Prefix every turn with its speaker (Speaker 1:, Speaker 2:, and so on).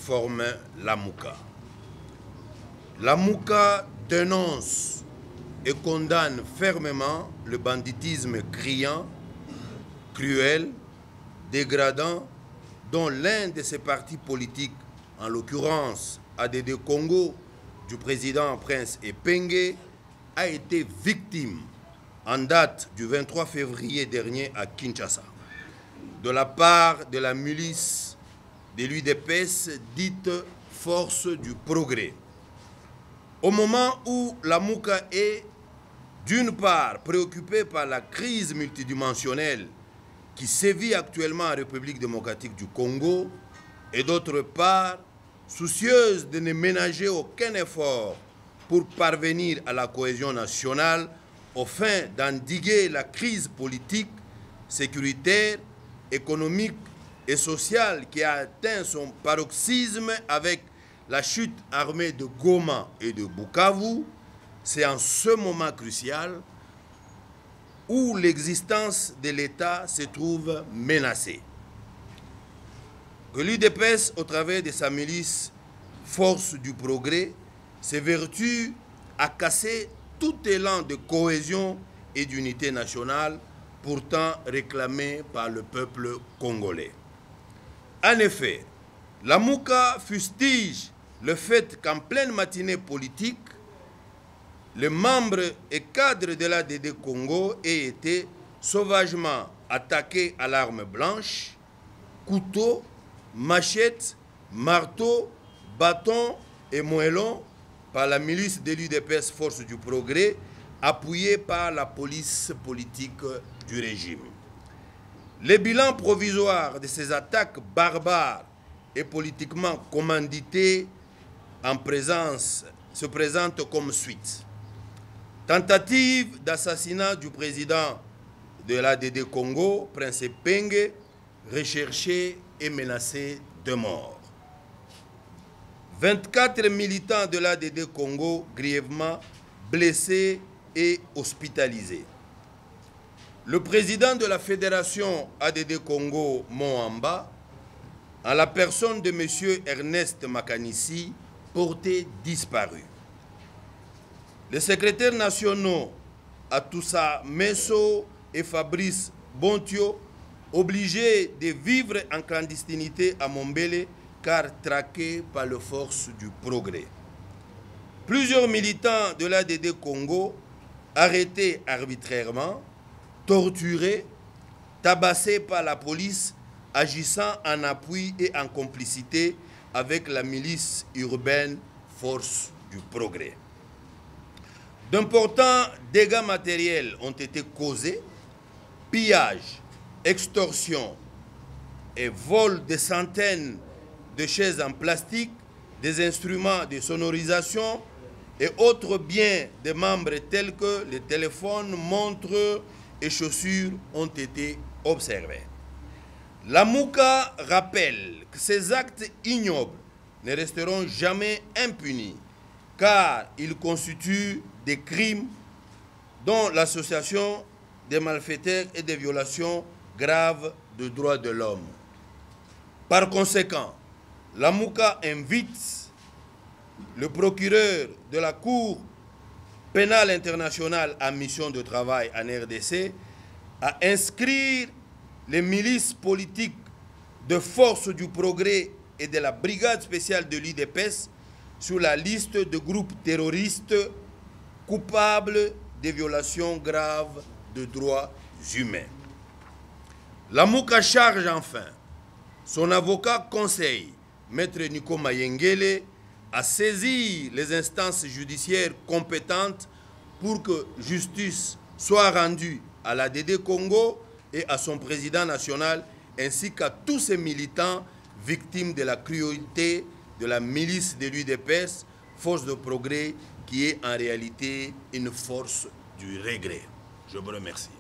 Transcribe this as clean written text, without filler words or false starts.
Speaker 1: forme la MOUCA. La MOUCA dénonce et condamne fermement le banditisme criant, cruel, dégradant, dont l'un de ses partis politiques, en l'occurrence ADD Congo, du président Prince Epenge, a été victime en date du 23 février dernier à Kinshasa, de la part de la milice de l'UDPS dite Force du Progrès. Au moment où la MOUCA est, d'une part, préoccupée par la crise multidimensionnelle qui sévit actuellement en République démocratique du Congo, et d'autre part, soucieuse de ne ménager aucun effort pour parvenir à la cohésion nationale aux fins d'endiguer la crise politique, sécuritaire, économique et sociale qui a atteint son paroxysme avec la chute armée de Goma et de Bukavu, c'est en ce moment crucial où l'existence de l'État se trouve menacée. Que l'UDPS, au travers de sa milice Force du Progrès, s'évertue à casser tout élan de cohésion et d'unité nationale pourtant réclamé par le peuple congolais. En effet, la MOUCA fustige le fait qu'en pleine matinée politique, les membres et cadres de l'ADD Congo aient été sauvagement attaqués à l'arme blanche, couteau, machette, marteau, bâton et moellon par la milice de l'UDPS Force du Progrès, appuyée par la police politique du régime. Le bilan provisoire de ces attaques barbares et politiquement commanditées se présente comme suite. Tentative d'assassinat du président de l'ADD Congo, Prince Epenge, recherché et menacé de mort. 24 militants de l'ADD Congo grièvement blessés et hospitalisés. Le président de la fédération ADD Congo, Moamba, en la personne de M. Ernest Makanissi, porté disparu. Les secrétaires nationaux Atoussa Messo et Fabrice Bontio, obligés de vivre en clandestinité à Mombele car traqués par les forces du progrès. Plusieurs militants de l'ADD Congo arrêtés arbitrairement, torturés, tabassés par la police agissant en appui et en complicité avec la milice urbaine Force du Progrès. D'importants dégâts matériels ont été causés, pillage, extorsion et vol de centaines de chaises en plastique, des instruments de sonorisation et autres biens des membres tels que les téléphones, montres et chaussures ont été observés. La MOUCA rappelle que ces actes ignobles ne resteront jamais impunis car ils constituent des crimes dont l'association des malfaiteurs et des violations graves des droits de l'homme. Par conséquent, la MOUCA invite le procureur de la Cour pénale internationale en mission de travail en RDC à inscrire les milices politiques de Force du Progrès et de la Brigade spéciale de l'UDPS sur la liste de groupes terroristes coupables de violations graves de droits humains. La MOUCA charge enfin son avocat conseil, Maître Nico Mayengele, à saisir les instances judiciaires compétentes pour que justice soit rendue à l'ADD Congo et à son président national, ainsi qu'à tous ces militants victimes de la cruauté de la milice de l'UDPS, Force de Progrès, qui est en réalité une force du regret. Je vous remercie.